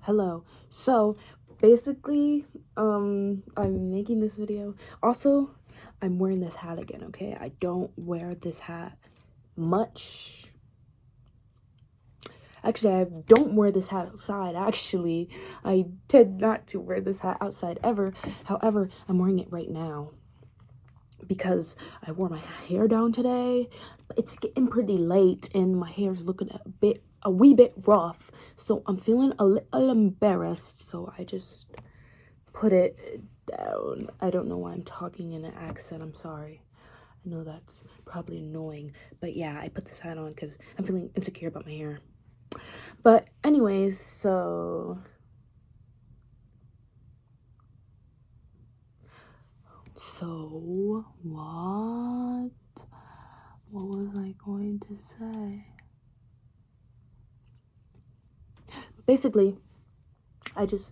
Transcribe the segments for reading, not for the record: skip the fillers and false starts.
Hello. So basically, I'm making this video. Also, I'm wearing this hat again, okay? I don't wear this hat much. Actually, I don't wear this hat outside. Actually, I tend not to wear this hat outside ever. However, I'm wearing it right now because I wore my hair down today. It's getting pretty late and my hair's looking a wee bit rough, so I'm feeling a little embarrassed, so I just put it down. I don't know why I'm talking in an accent. I'm sorry. I know that's probably annoying, but yeah, I put this hat on because I'm feeling insecure about my hair. But anyways, so what was I going to say? Basically, I just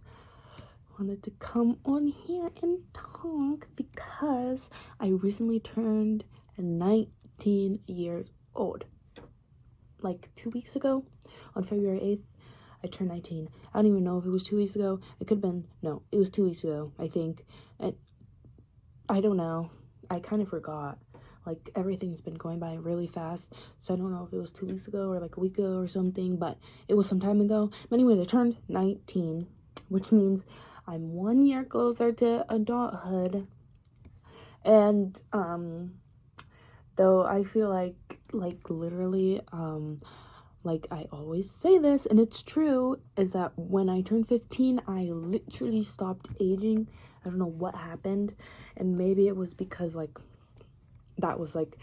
wanted to come on here and talk because I recently turned 19 years old. Like 2 weeks ago, on February 8th, I turned 19. I don't even know if it was 2 weeks ago. It could have been, no, it was 2 weeks ago, I think. And I don't know. I kind of forgot. Like, everything's been going by really fast, so I don't know if it was 2 weeks ago or like a week ago or something, but it was some time ago. But anyways, I turned 19, which means I'm 1 year closer to adulthood. And though I feel like literally like I always say this, and it's true, is that when I turned 15, I literally stopped aging. I don't know what happened, and maybe it was because like that was like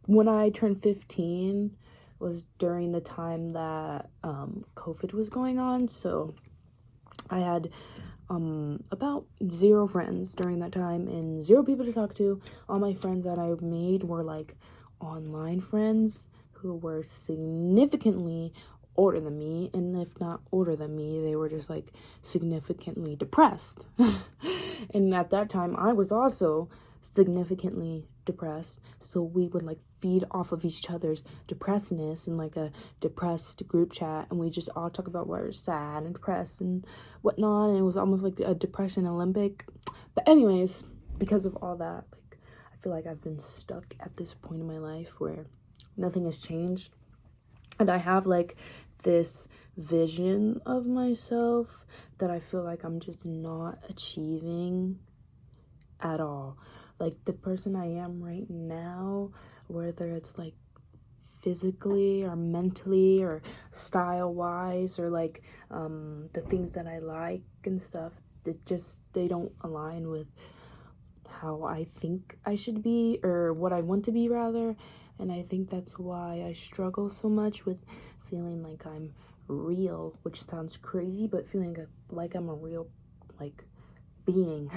when I turned 15 was during the time that COVID was going on, so I had about 0 friends during that time and 0 people to talk to. All my friends that I made were like online friends who were significantly older than me, and if not older than me, they were just like significantly depressed. And at that time I was also significantly depressed, so we would like feed off of each other's depressedness in like a depressed group chat, and we just all talk about what we're sad and depressed and whatnot, and it was almost like a depression Olympic. But anyways, because of all that, like I feel like I've been stuck at this point in my life where nothing has changed, and I have like this vision of myself that I feel like I'm just not achieving at all. Like the person I am right now, whether it's like physically or mentally or style wise or like the things that I like and stuff, they don't align with how I think I should be, or what I want to be rather. And I think that's why I struggle so much with feeling like I'm real, which sounds crazy, but feeling like I'm a real like being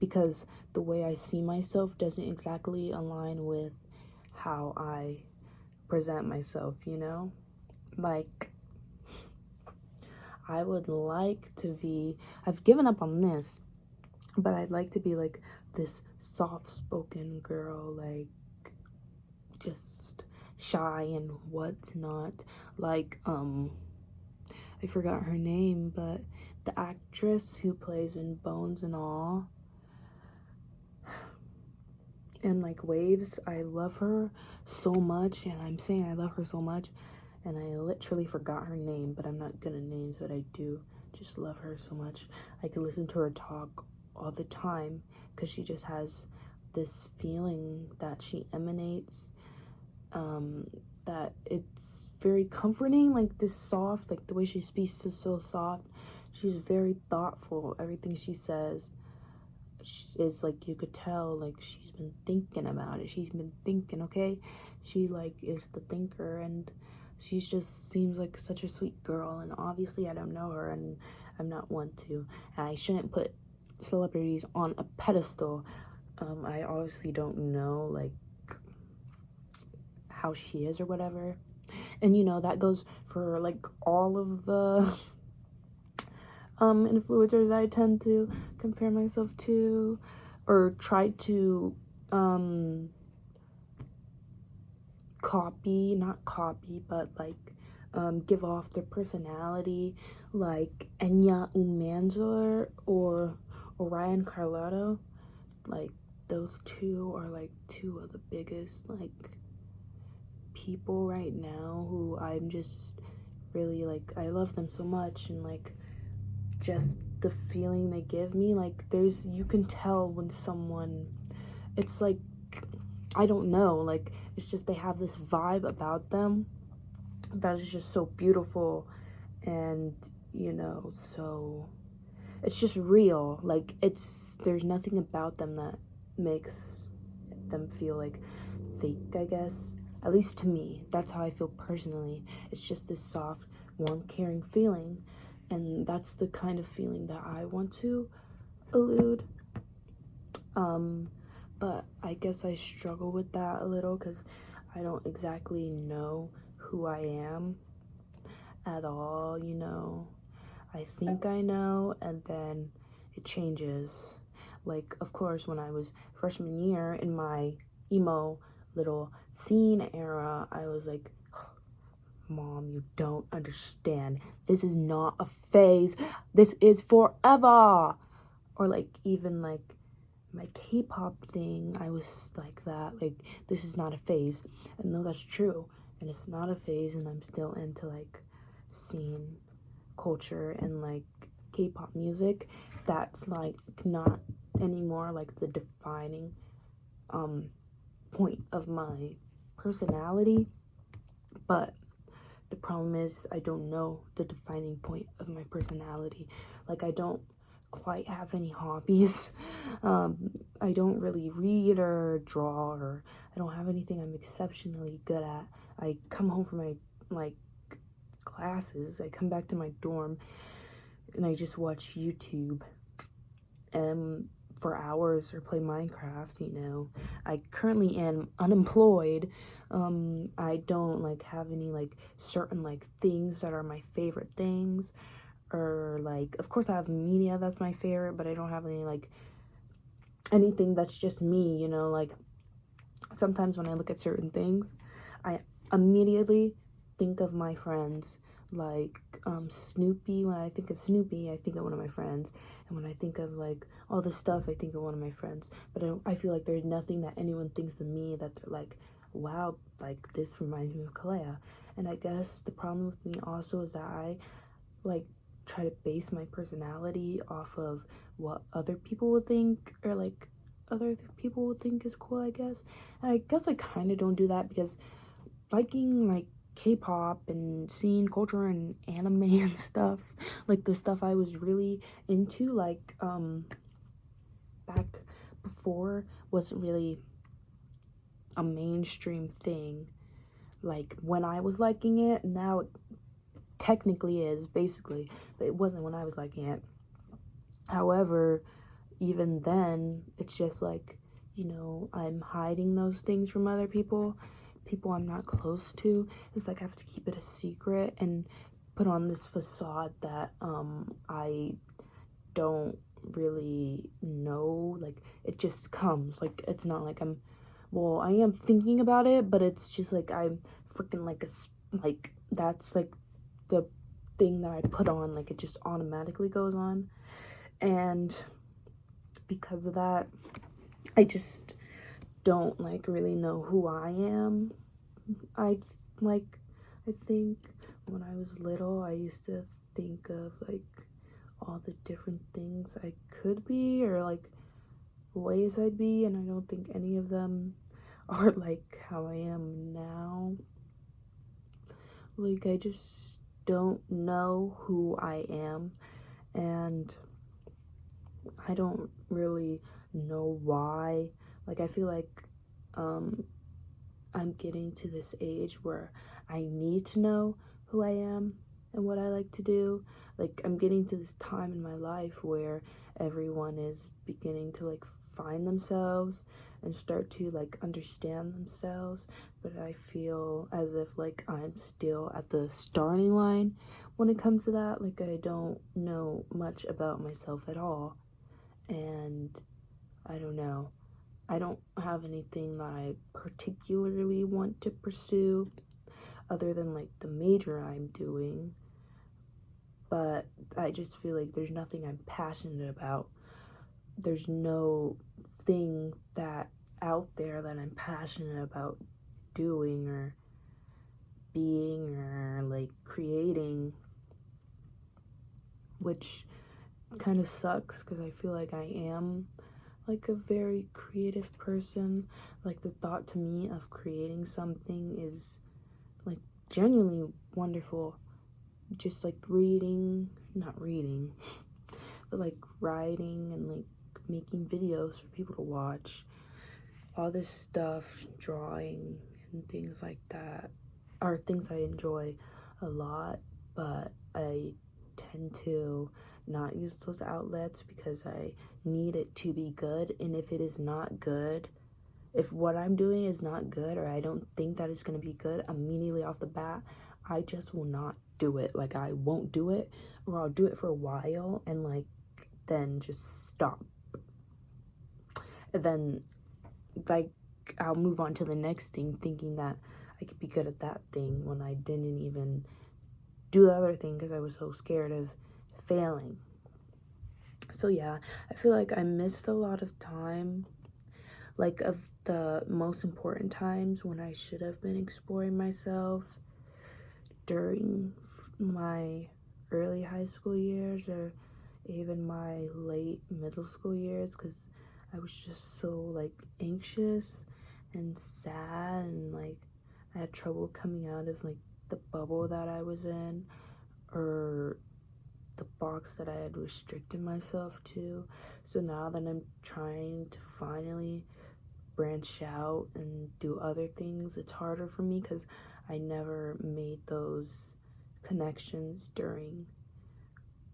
because the way I see myself doesn't exactly align with how I present myself, you know? Like, I would like to be, I've given up on this, but I'd like to be like this soft-spoken girl, like just shy and whatnot. Like, I forgot her name, but the actress who plays in Bones and All and like Waves, I love her so much, and I'm saying I love her so much, and I literally forgot her name, but I'm not good at names, but I do just love her so much. I could listen to her talk all the time because she just has this feeling that she emanates, that it's very comforting, like this soft, like the way she speaks is so soft. She's very thoughtful. Everything she says is like, you could tell like she's been thinking about it. She's been thinking, okay? She like is the thinker, and she just seems like such a sweet girl. And obviously I don't know her, and I'm not one to, and I shouldn't put celebrities on a pedestal. I obviously don't know like how she is or whatever, and you know that goes for like all of the influencers I tend to compare myself to, or try to copy, not copy, but like give off their personality, like Enya Umanzor or Orion Carlotto. Like, those two are like two of the biggest like people right now who I'm just really like, I love them so much, and like just the feeling they give me, like you can tell when someone, it's like, I don't know, like it's just they have this vibe about them that is just so beautiful, and so it's just real. Like, there's nothing about them that makes them feel like fake, I guess. At least to me, that's how I feel personally. It's just this soft, warm, caring feeling, and that's the kind of feeling that I want to elude. But I guess I struggle with that a little because I don't exactly know who I am at all, I think I know, and then it changes. Like, of course, when I was freshman year in my emo little scene era, I was like, Mom, you don't understand. This is not a phase. This is forever. Or like, even like my K-pop thing, I was like that. Like, this is not a phase. And no, that's true. And it's not a phase, and I'm still into like scene culture and like K-pop music. That's like not anymore like the defining point of my personality. But the problem is I don't know the defining point of my personality. Like, I don't quite have any hobbies. I don't really read or draw, or I don't have anything I'm exceptionally good at. I come home from my like classes, I come back to my dorm, and I just watch YouTube for hours or play Minecraft. I currently am unemployed. I don't like have any like certain like things that are my favorite things, or like, of course I have media that's my favorite, but I don't have any like anything that's just me. Like, sometimes when I look at certain things, I immediately think of my friends. Like, Snoopy, when I think of Snoopy, I think of one of my friends. And when I think of like all this stuff, I think of one of my friends. But I feel like there's nothing that anyone thinks of me that they're like, wow, like this reminds me of Kalea. And I guess the problem with me also is that I like try to base my personality off of what other people would think, or like other people would think is cool, I guess. And I guess I kind of don't do that, because liking like K-pop and scene culture and anime and stuff, like the stuff I was really into, like back before, wasn't really a mainstream thing. Like, when I was liking it, now it technically is, basically, but it wasn't when I was liking it. However, even then, it's just like, I'm hiding those things from other people I'm not close to. It's like I have to keep it a secret and put on this facade that I don't really know. Like, it just comes. Like, it's not like I am thinking about it, but it's just like I'm freaking like like, that's like the thing that I put on, like it just automatically goes on. And because of that, I just don't like really know who I am. I think when I was little, I used to think of like all the different things I could be, or like ways I'd be, and I don't think any of them are like how I am now. Like, I just don't know who I am, and I don't really know why. Like, I feel like I'm getting to this age where I need to know who I am and what I like to do. Like, I'm getting to this time in my life where everyone is beginning to like find themselves and start to like understand themselves, but I feel as if like I'm still at the starting line when it comes to that. Like, I don't know much about myself at all, and I don't know. I don't have anything that I particularly want to pursue. other than like the major I'm doing, but I just feel like there's nothing I'm passionate about. There's no thing that out there that I'm passionate about doing or being or like creating, which kind of sucks because I feel like I am like a very creative person. Like the thought to me of creating something is like genuinely wonderful. Just like not reading, but like writing and like making videos for people to watch. All this stuff, drawing and things like that are things I enjoy a lot, but I tend to not use those outlets because I need it to be good. And if it is not good, if what I'm doing is not good or I don't think that it's going to be good immediately off the bat, I just will not do it. Like I won't do it, or I'll do it for a while and like then just stop. And then like I'll move on to the next thing thinking that I could be good at that thing when I didn't even do the other thing because I was so scared of failing. So yeah, I feel like I missed a lot of time, like of the most important times when I should have been exploring myself during my early high school years or even my late middle school years, because I was just so like anxious and sad, and like I had trouble coming out of like the bubble that I was in or the box that I had restricted myself to. So now that I'm trying to finally branch out and do other things, it's harder for me because I never made those connections during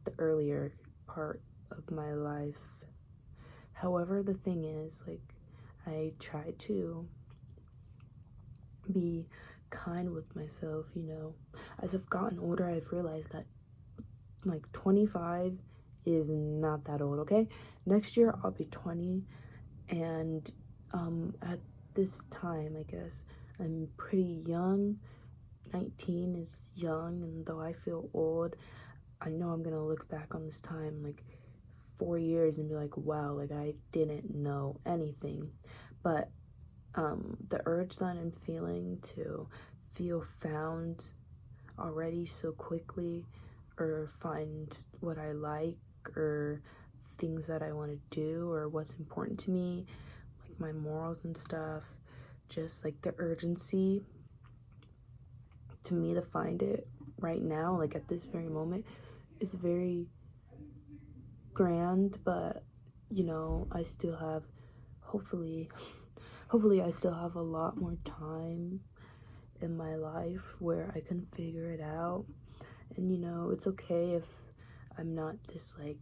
the earlier part of my life. However, the thing is, like, I try to be kind with myself, you know. As I've gotten older, I've realized that like 25 is not that old, okay? Next year I'll be 20, and at this time, I guess I'm pretty young. 19 is young, and though I feel old, I know I'm gonna look back on this time like 4 years and be like, wow, like I didn't know anything. But the urge that I'm feeling to feel found already so quickly, or find what I like, or things that I want to do, or what's important to me, like my morals and stuff, just like the urgency to me to find it right now, like at this very moment, is very grand. But you know, I still have, hopefully I still have a lot more time in my life where I can figure it out. And you know, it's okay if I'm not this like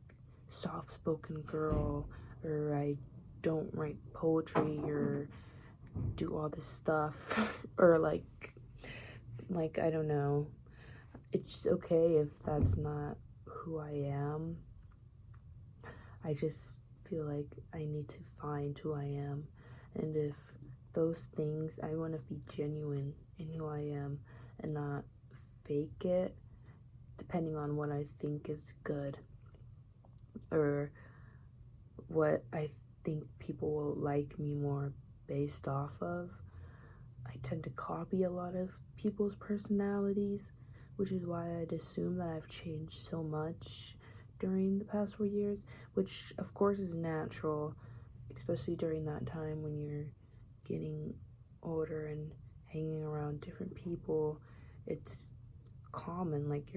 soft-spoken girl, or I don't write poetry or do all this stuff or like I don't know. It's just okay if that's not who I am. I just feel like I need to find who I am, and if those things, I want to be genuine in who I am and not fake it depending on what I think is good or what I think people will like me more based off of. I tend to copy a lot of people's personalities, which is why I'd assume that I've changed so much during the past 4 years, which of course is natural, especially during that time when you're getting older and hanging around different people. It's common, like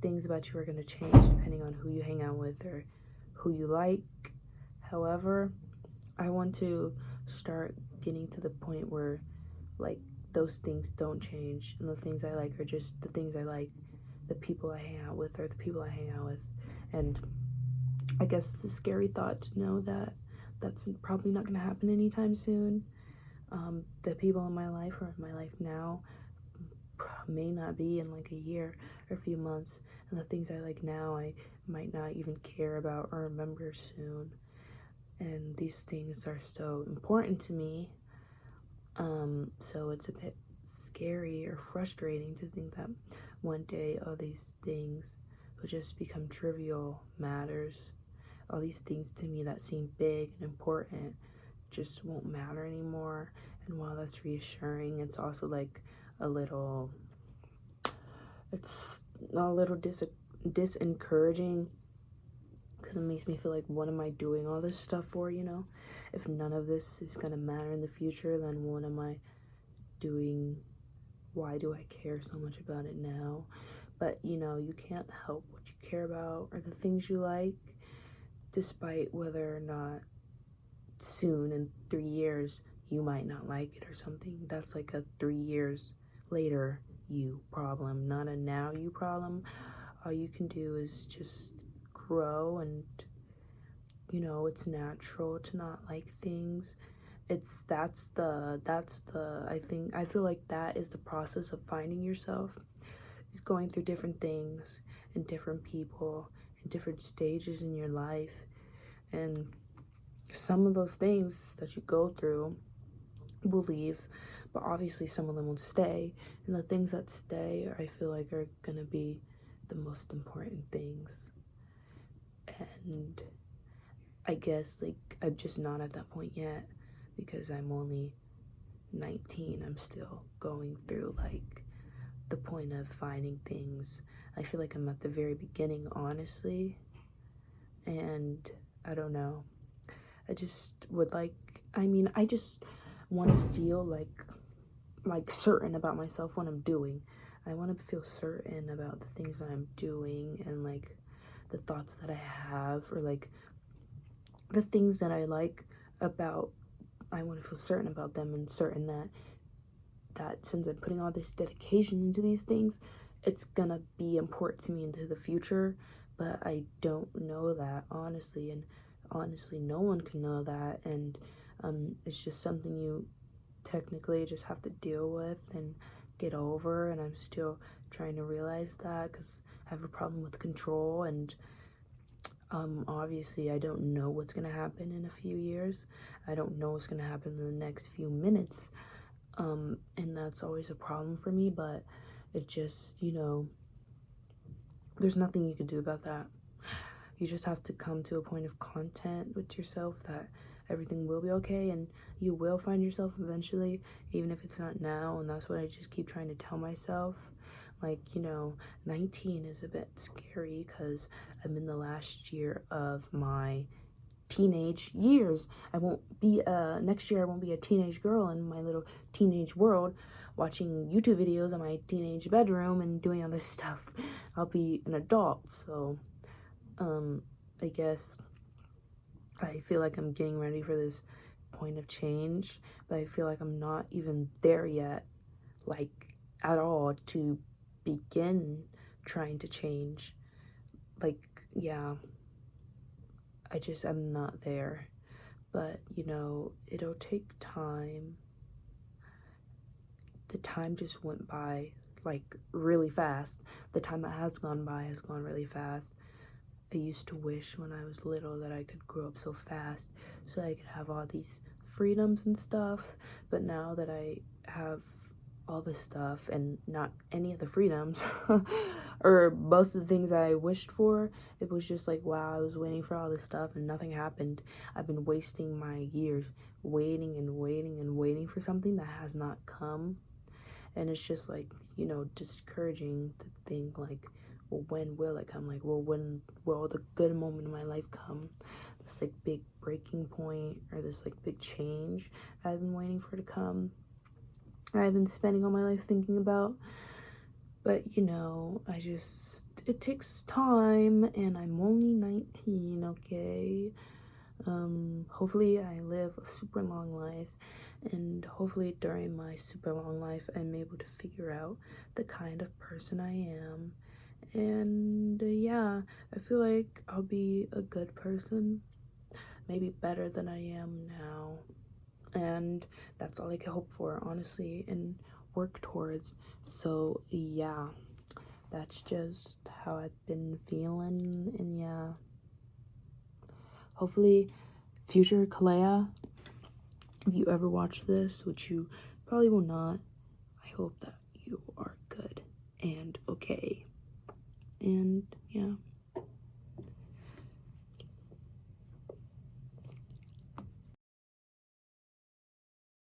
things about you are gonna change depending on who you hang out with or who you like. However, I want to start getting to the point where like those things don't change, and the things I like are just the things I like. The people I hang out with are the people I hang out with. And I guess it's a scary thought to know that that's probably not gonna happen anytime soon. The people in my life or in my life now may not be in like a year or a few months, and the things I like now I might not even care about or remember soon. And these things are so important to me, so it's a bit scary or frustrating to think that one day all these things will just become trivial matters. All these things to me that seem big and important just won't matter anymore. And while that's reassuring, it's also like a little, it's a little disencouraging, because it makes me feel like, what am I doing all this stuff for, you know? If none of this is gonna matter in the future, then what am I doing? Why do I care so much about it now? But, you know, you can't help what you care about or the things you like, despite whether or not soon in 3 years you might not like it or something. That's like a 3 years later you problem, not a now you problem. All you can do is just grow, and you know, it's natural to not like things. I feel like that is the process of finding yourself, is going through different things and different people and different stages in your life. And some of those things that you go through will leave, but obviously some of them will stay. And the things that stay, I feel like, are gonna be the most important things. And I guess, like, I'm just not at that point yet because I'm only 19. I'm still going through, like, the point of finding things. I feel like I'm at the very beginning, honestly. And I don't know. I just would like, I just want to feel like certain about myself when I'm doing. I want to feel certain about the things that I'm doing, and like the thoughts that I have, or like the things that I like about, I want to feel certain about them, and certain that since I'm putting all this dedication into these things, it's gonna be important to me into the future. But I don't know that, honestly, and honestly no one can know that. And it's just something you technically just have to deal with and get over. And I'm still trying to realize that, because I have a problem with control. And obviously I don't know what's gonna happen in a few years. I don't know what's gonna happen in the next few minutes. And that's always a problem for me, but it just, you know, there's nothing you can do about that. You just have to come to a point of content with yourself that everything will be okay, and you will find yourself eventually, even if it's not now. And that's what I just keep trying to tell myself. Like, you know, 19 is a bit scary because I'm in the last year of my teenage years. I won't be next year I won't be a teenage girl in my little teenage world watching YouTube videos in my teenage bedroom and doing all this stuff. I'll be an adult. So I guess I feel like I'm getting ready for this point of change, but I feel like I'm not even there yet, like, at all, to begin trying to change. Like, yeah, I'm not there. But, you know, it'll take time. The time just went by, like, really fast. The time that has gone by has gone really fast. I used to wish when I was little that I could grow up so fast so I could have all these freedoms and stuff. But now that I have all this stuff and not any of the freedoms or most of the things I wished for, it was just like, wow, I was waiting for all this stuff and nothing happened. I've been wasting my years waiting and waiting and waiting for something that has not come. And it's just like, you know, discouraging to think like, well, when will it come? Like, well, when will the good moment in my life come? This like big breaking point, or this like big change I've been waiting for to come. I've been spending all my life thinking about. But, you know, it takes time, and I'm only 19, okay? Hopefully I live a super long life, and hopefully during my super long life I'm able to figure out the kind of person I am. And yeah, I feel like I'll be a good person, maybe better than I am now. And that's all I can hope for, honestly, and work towards. So yeah, that's just how I've been feeling. And yeah, hopefully future Kalea, if you ever watch this, which you probably will not, I hope that you are good and okay. And yeah.